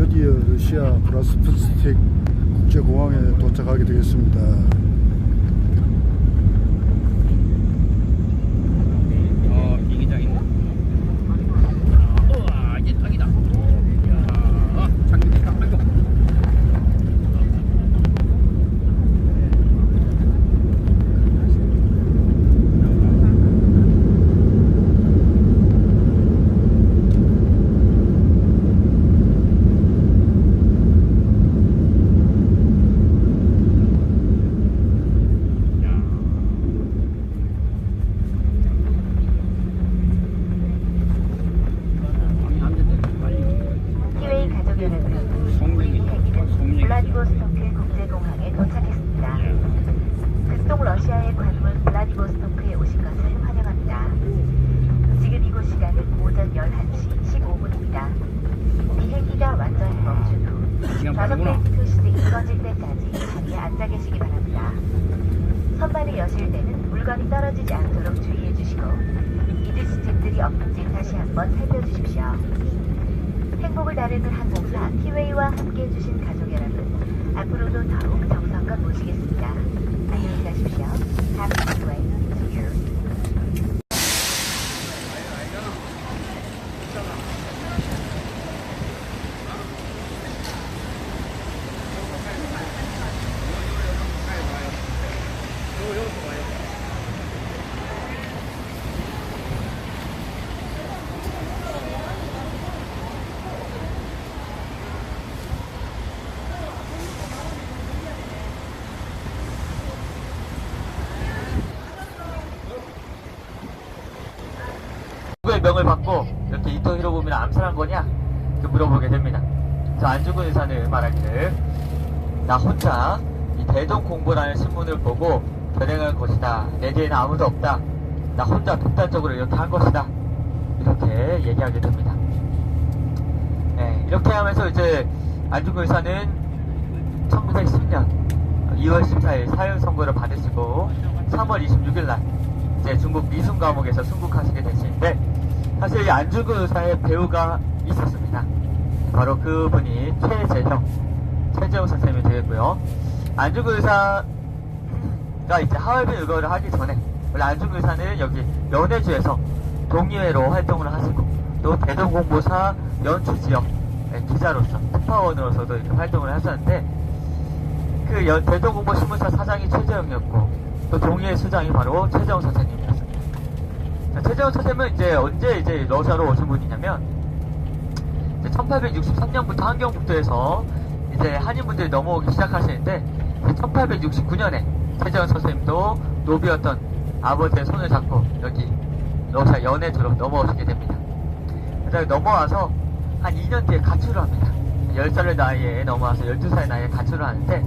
드디어 러시아 브라스프스틱 국제공항에 도착하게 되겠습니다. 비행기장 있네. 우와, 이게 딱이다. 이야, 장비니까, 아이고. 블라디보스토크 국제공항에 도착했습니다. 극동 러시아의 관문 블라디보스토크에 오신 것을 환영합니다. 지금 이곳 시간은 오전 11시 15분입니다. 비행기가 완전히 멈춘 후 좌석 벨트 표시등이 꺼질 때까지 자리에 앉아 계시기 바랍니다. 선반을 여실 때는 물건이 떨어지지 않도록 주의해 주시고 이드 시스템들이 없는지 다시 한번 살펴주십시오. 행복을 나르는 항공사 티웨이와 함께 해주신 가족 여러분, 앞으로도 더욱 정성껏 모시겠습니다. 안녕히 가십시오. Happy flight to you. 누구의 명을 받고 이렇게 인터뷰로 보면 암살한 거냐? 이렇게 물어보게 됩니다. 저 안중근 의사는 말하기를 나 혼자 이 대동공보라는 신문을 보고 결행한 것이다. 내 뒤에는 아무도 없다. 나 혼자 독단적으로 이렇게 한 것이다. 이렇게 얘기하게 됩니다. 네, 이렇게 하면서 이제 안중근 의사는 1910년 2월 14일 사형 선고를 받으시고 3월 26일 날 이제 중국 미순 감옥에서 순국하시게 되시는데 사실 이 안중근 의사의 배우가 있었습니다. 바로 그분이 최재형 선생님이 되겠고요. 안중근 의사가 이제 하얼빈 의거를 하기 전에 원래 안중근 의사는 여기 연해주에서 동의회로 활동을 하시고 또 대동공보사 연추지역 기자로서 특파원으로서도 이렇게 활동을 하셨는데 그 대동공보 신문사 사장이 최재형이었고 또 동의회 수장이 바로 최재형 선생님이었습니다. 자, 최재형 선생님은 이제 언제 이제 러시아로 오신 분이냐면 1863년부터 함경북도에서 이제 한인분들이 넘어오기 시작하시는데 1869년에 최재형 선생님도 노비였던 아버지의 손을 잡고 여기 러시아 연해주로 넘어오시게 됩니다. 그래서 넘어와서 한 2년 뒤에 가출을 합니다. 10살의 나이에 넘어와서 12살의 나이에 가출을 하는데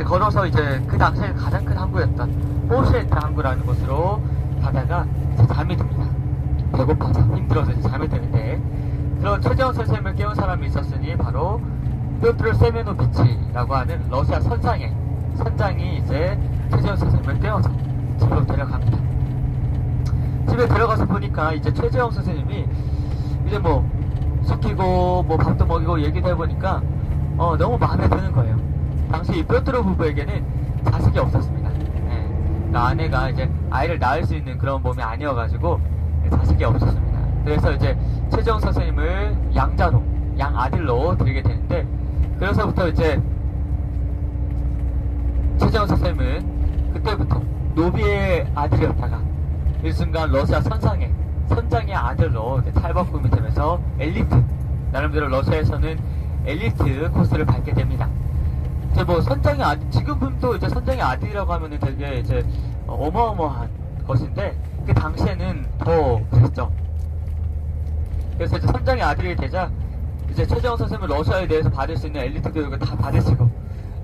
걸어서 이제 그 당시에 가장 큰 항구였던 포시에트 항구라는 곳으로 가다가 잠이 듭니다. 배고파서 힘들어서 잠이 드는데 그런 최재형 선생님을 깨운 사람이 있었으니 바로 피오트르 세메노비치라고 하는 러시아 선장이 이제 최재형 선생님을 깨워서 집으로 데려갑니다. 집에 들어가서 보니까 이제 최재형 선생님이 이제 뭐 시키고 뭐 밥도 먹이고 얘기도 해보니까 너무 마음에 드는 거예요. 당시 이 피오트르 부부에게는 자식이 없었습니다. 그러니까 아내가 이제 아이를 낳을 수 있는 그런 몸이 아니어가지고 자식이 없었습니다. 그래서 이제 최재형 선생님을 양아들로 드리게 되는데 그래서부터 이제 최재형 선생님은 그때부터 노비의 아들이었다가 일순간 러시아 선장의 아들로 탈바꿈이 되면서 엘리트, 나름대로 러시아에서는 엘리트 코스를 밟게 됩니다. 이제 뭐 선장의 아들, 지금도 이제 선장의 아들이라고 하면은 되게 이제 어마어마한 것인데 그 당시에는 더 그랬죠. 그래서 이제 선장의 아들이 되자 이제 최재형 선생님은 러시아에 대해서 받을 수 있는 엘리트 교육을 다 받으시고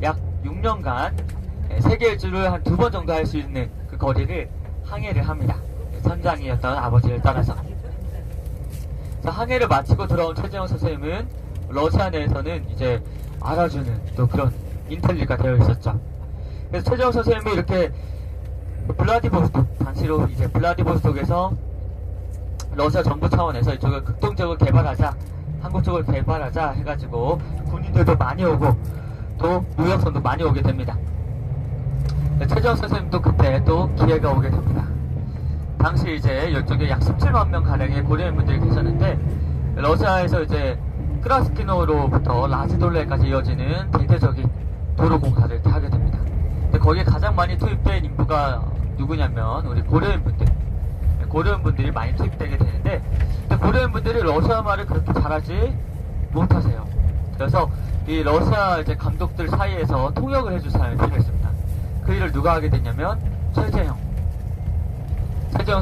약 6년간 세계 일주를 한 2번 정도 할 수 있는 그 거리를 항해를 합니다. 선장이었던 아버지를 따라서. 항해를 마치고 돌아온 최재형 선생님은 러시아 내에서는 이제 알아주는 또 그런 인텔리가 되어 있었죠. 그래서 최재형 선생님이 이렇게 블라디보스톡, 당시로 이제 블라디보스톡에서 러시아 정부 차원에서 이쪽을 극동적으로 개발하자 한국 쪽을 개발하자 해가지고 군인들도 많이 오고 또 무역선도 많이 오게 됩니다. 최재형 선생님도 그때 또 기회가 오게 됩니다. 당시 이제 이쪽에 약 17만 명 가량의 고려인 분들이 계셨는데 러시아에서 이제 크라스키노로부터 라지돌레까지 이어지는 대대적인 도로 공사를 이렇게 하게 됩니다. 근데 거기에 가장 많이 투입된 인부가 누구냐면 우리 고려인 분들이 많이 투입되게 되는데, 근데 고려인 분들이 러시아 말을 그렇게 잘하지 못하세요. 그래서 이 러시아 이제 감독들 사이에서 통역을 해줄 사람이 필요했습니다. 그 일을 누가 하게 됐냐면 최재형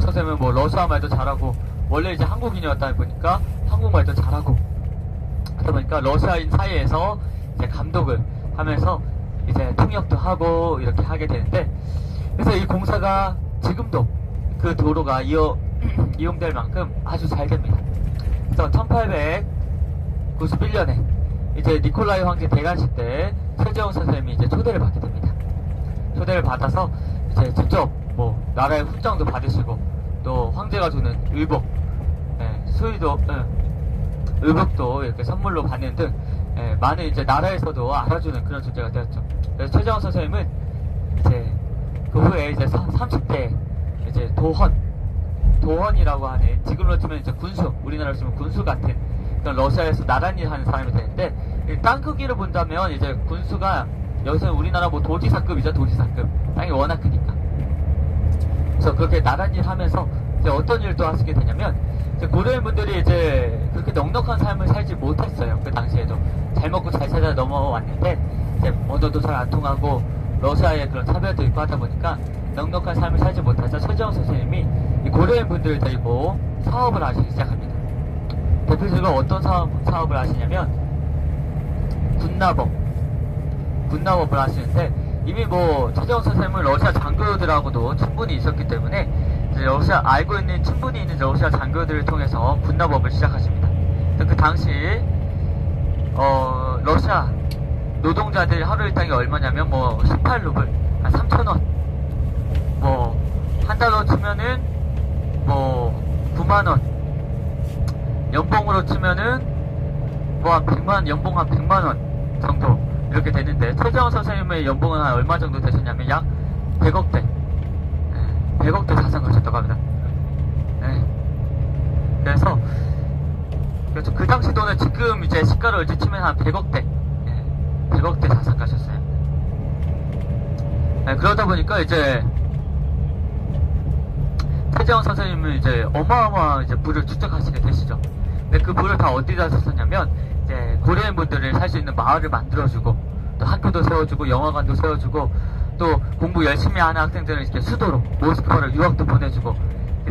선생님은 뭐 러시아 말도 잘하고 원래 이제 한국인이었다 보니까 한국말도 잘하고 그러다 보니까 러시아인 사이에서 이제 감독을 하면서 이제 통역도 하고 이렇게 하게 되는데, 그래서 이 공사가 지금도 그 도로가 이용될 만큼 아주 잘 됩니다. 그래서 1891년에 이제 니콜라이 황제 대관식 때 최재형 선생님이 이제 초대를 받게 됩니다. 초대를 받아서 이제 직접 뭐 나라의 훈장도 받으시고 또 황제가 주는 의복, 의복도 이렇게 선물로 받는 등 많은 이제 나라에서도 알아주는 그런 존재가 되었죠. 그래서 최재형 선생님은 이제 그 후에 이제 30대 이제 도헌이라고 하는 지금으로 치면 이제 군수, 우리나라로 치면 군수 같은 그런 러시아에서 나란히 하는 사람이 되는데, 땅 크기를 본다면 이제 군수가 여기서 우리나라 뭐 도지사급이죠. 도지사급. 땅이 워낙 크니까. 그래서 그렇게 나란히 하면서 이제 어떤 일도 하시게 되냐면, 이제 고려인 분들이 이제 그렇게 넉넉한 삶을 살지 못했어요. 그 당시에도 잘 먹고 잘 살다 넘어왔는데 이제 언어도 잘 안 통하고 러시아의 그런 차별도 있고 하다 보니까 넉넉한 삶을 살지 못해서 최재형 선생님이 이 고려인 분들을 데리고 사업을 하시기 시작합니다. 대표적으로 어떤 사업을 하시냐면 군납업을 하시는데, 이미 뭐 최재형 선생님은 러시아 장교들하고도 친분이 있었기 때문에 이제 알고 있는 친분이 있는 러시아 장교들을 통해서 군납업을 시작하십니다. 그 당시 러시아 노동자들 하루 일당이 얼마냐면 뭐 18루블, 한 3,000원, 뭐 한 달로 치면은 뭐 9만원, 연봉으로 치면은 뭐 한 100만, 연봉 한 100만원 정도 이렇게 되는데, 최재형 선생님의 연봉은 한 얼마 정도 되셨냐면 약 100억대 100억대 자산 가셨다고 합니다. 그래서 그 당시 돈은 지금 이제 시가를 얼추 치면 한 100억대 100억대 자산 가셨어요. 그러다 보니까 이제 최재형 선생님은 이제 어마어마한 이제 부를 축적하시게 되시죠. 근데 그 부를 다 어디다 썼냐면 이제 고려인 분들을 살 수 있는 마을을 만들어주고 또 학교도 세워주고 영화관도 세워주고 또 공부 열심히 하는 학생들은 이렇게 수도로 모스크바로 유학도 보내주고,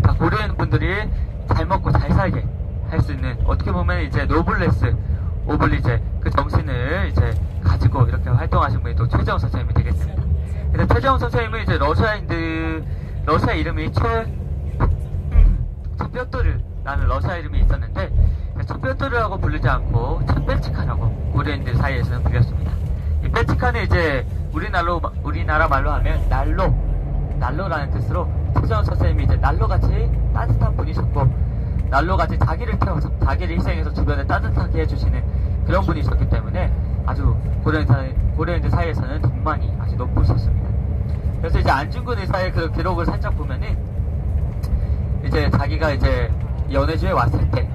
다 고려인 분들이 잘 먹고 잘 살게 할 수 있는, 어떻게 보면 이제 노블레스 오블리제 그 정신을 이제 가지고 이렇게 활동하신 분이 또 최재형 선생님이 되겠습니다. 근데 최재형 선생님은 이제 러시아 이름이 쳇뼈토르라는 러시아 이름이 있었는데, 쳇뼈토르라고 부르지 않고 쳇벨치카라고 고려인들 사이에서는 불렸습니다. 이 벨치카는 이제 우리나라 말로 하면 난로라는 뜻으로 최재형 선생님이 이제 난로같이 따뜻한 분이셨고, 난로같이 자기를 태워서 자기를 희생해서 주변에 따뜻하게 해주시는 그런 분이셨기 때문에 아주 고려인들 사이에서는 덕망이 아주 높으셨습니다. 그래서 이제 안중근 의사의 그 기록을 살짝 보면은 이제 자기가 이제 연해주에 왔을 때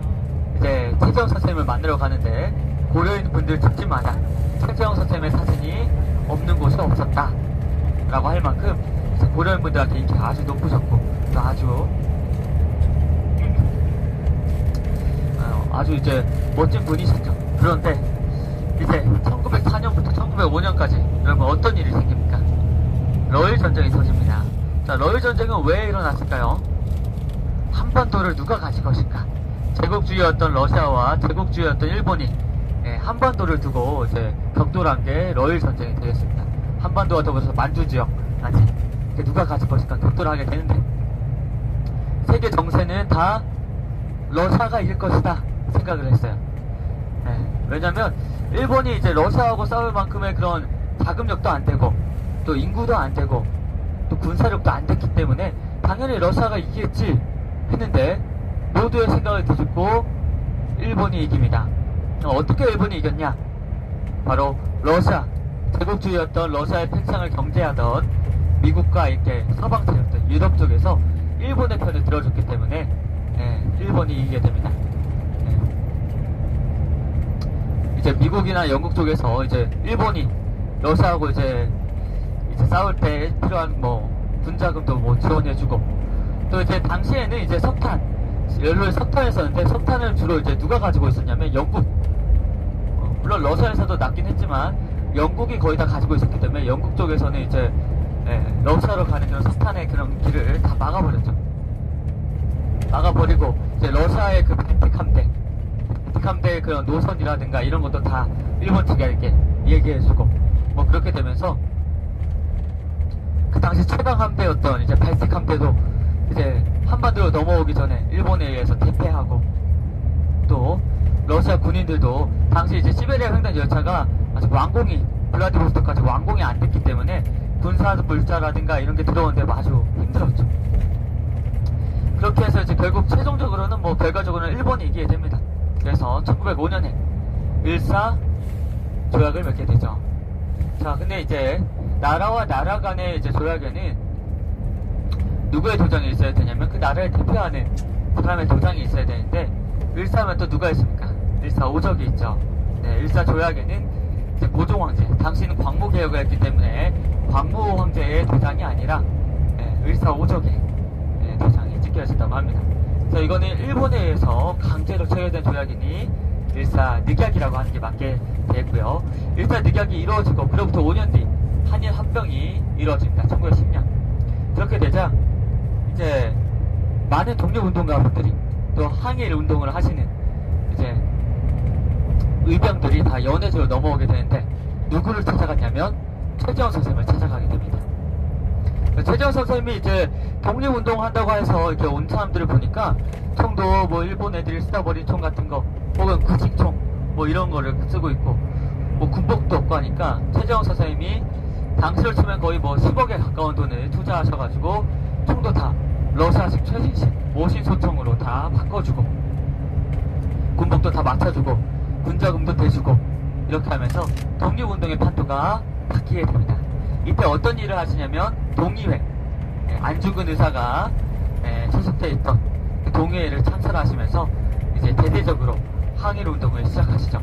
이제 최재형 선생님을 만나러 가는데 고려인 분들 집집마다 최재형 선생님의 사진이 없는 곳이 없었다 라고 할 만큼 고려인 분들한테 인기가 아주 높으셨고 또 아주 이제 멋진 분이셨죠. 그런데 이제 1904년부터 1905년까지 여러분 어떤 일이 생깁니까? 러일 전쟁이 터집니다. 자, 러일 전쟁은 왜 일어났을까요? 한반도를 누가 가질 것인가? 제국주의였던 러시아와 제국주의였던 일본이 한반도를 두고 이제 격돌한 게 러일 전쟁이 되겠습니다. 한반도와 더불어서 만주 지역까지 누가 가질 것인가 격돌하게 되는데, 세계 정세는 다 러시아가 이길 것이다 생각을 했어요. 왜냐면 일본이 이제 러시아하고 싸울 만큼의 그런 자금력도 안 되고 또 인구도 안 되고 또 군사력도 안 됐기 때문에 당연히 러시아가 이기겠지 했는데 모두의 생각을 뒤집고 일본이 이깁니다. 어떻게 일본이 이겼냐? 바로 러시아, 제국주의였던 러시아의 팽창을 경제하던 미국과 이렇게 서방 세력들, 유럽 쪽에서 일본의 편을 들어줬기 때문에 일본이 이기게 됩니다. 이제 미국이나 영국 쪽에서 이제 일본이 러시아하고 이제 싸울 때 필요한 뭐 군자금도 뭐 지원해주고, 또 이제 당시에는 이제 석탄, 연료에 석탄이 있었는데 석탄을 주로 이제 누가 가지고 있었냐면 영국. 물론 러시아에서도 낫긴 했지만 영국이 거의 다 가지고 있었기 때문에 영국 쪽에서는 이제 러시아로 가는 그런 석탄의 그런 길을 다 막아버렸죠. 막아버리고 이제 러시아의 그 뱀픽 함대의 그런 노선이라든가 이런 것도 다 일본 측에게 얘기해주고 뭐 그렇게 되면서 그 당시 최강 함대였던 이제 발틱 함대도 이제 한반도로 넘어오기 전에 일본에 의해서 대패하고, 또 러시아 군인들도 당시 이제 시베리아 횡단 열차가 아직 완공이 블라디보스토크까지 완공이 안 됐기 때문에 군사 물자라든가 이런 게 들어오는데 아주 힘들었죠. 그렇게 해서 이제 결국 최종적으로는 뭐 결과적으로는 일본이 이기게 됩니다. 그래서 1905년에 일사 조약을 맺게 되죠. 자, 근데 이제 나라와 나라 간의 이제 조약에는 누구의 도장이 있어야 되냐면 그 나라를 대표하는 사람의 도장이 있어야 되는데, 일사하면 또 누가 있습니까? 일사 오적이 있죠. 네, 일사 조약에는 이제 고종 황제, 당시는 광무 개혁을 했기 때문에 광무 황제의 도장이 아니라 일사 오적의 도장이 찍혀 있었다고 합니다. 그래서 이거는 일본에 의해서 강제로 체결된 조약이니 일사 늑약이라고 하는 게 맞게 되고요. 일사 늑약이 이루어지고 그로부터 5년 뒤 한일 합병이 이루어집니다. 1910년. 그렇게 되자 이제 많은 독립운동가분들이 또 항일 운동을 하시는 이제 의병들이 다 연해지로 넘어오게 되는데, 누구를 찾아갔냐면 최재원 선생님을 찾아가게 됩니다. 최재원 선생님이 이제 독립운동 한다고 해서 이렇게 온 사람들을 보니까 총도 뭐 일본 애들이 쓰다 버린 총 같은 거, 혹은 구식총 뭐 이런 거를 쓰고 있고, 뭐 군복도 없고 하니까 최재원 선생님이 당시로 치면 거의 뭐 10억에 가까운 돈을 투자하셔가지고 총도 다 러시아식 최신식 모신 소총으로 다 바꿔주고, 군복도 다 맞춰주고, 군자금도 대주고, 이렇게 하면서 독립운동의 판도가 바뀌게 됩니다. 이때 어떤 일을 하시냐면 동의회, 안중근 의사가 소속되어 있던 그 동의회를 창설하시면서 이제 대대적으로 항일 운동을 시작하시죠.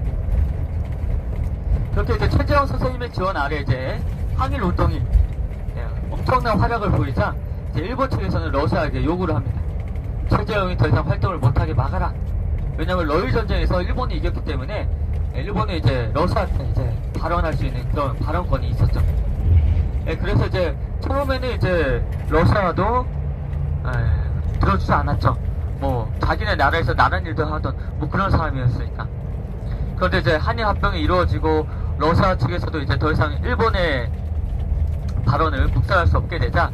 그렇게 이제 최재형 선생님의 지원 아래 이제 항일 운동이 엄청난 활약을 보이자 이제 일본 측에서는 러시아에게 요구를 합니다. 최재형이 더 이상 활동을 못하게 막아라. 왜냐하면 러일 전쟁에서 일본이 이겼기 때문에 일본은 이제 러시아한테 이제 발언할 수 있는 그런 발언권이 있었죠. 그래서 이제 처음에는 이제 러시아도 들어주지 않았죠. 뭐 자기네 나라에서 나란 일도 하던 뭐 그런 사람이었으니까. 그런데 이제 한일 합병이 이루어지고 러시아 측에서도 이제 더 이상 일본의 발언을 묵살할 수 없게 되자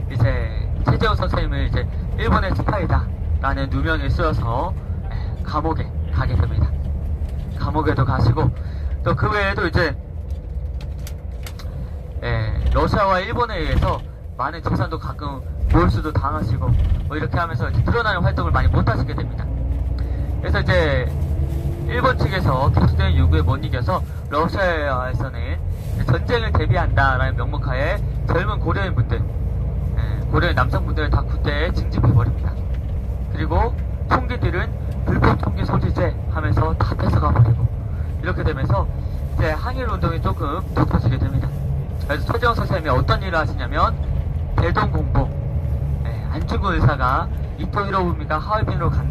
이제 최재형 선생님을 이제 일본의 스파이다라는 누명을 쓰여서 감옥에 가게 됩니다. 감옥에도 가시고, 또 그 외에도 이제 러시아와 일본에 의해서 많은 재산도 가끔 몰수도 당하시고 뭐 이렇게 하면서 이제 드러나는 활동을 많이 못하시게 됩니다. 그래서 이제 일본 측에서 계속된 요구에 못 이겨서 러시아에서는 전쟁을 대비한다라는 명목하에 젊은 고려인분들, 고려인 남성분들을 다 군대에 징집해버립니다. 그리고 총기들은 불법 총기 소지죄 하면서 다 뺏어가버리고, 이렇게 되면서 이제 항일 운동이 조금 덮어지게 됩니다. 그래서 최재형 선생님이 어떤 일을 하시냐면 대동공보, 안중근 의사가 이토 히로부미가 하얼빈으로 간다.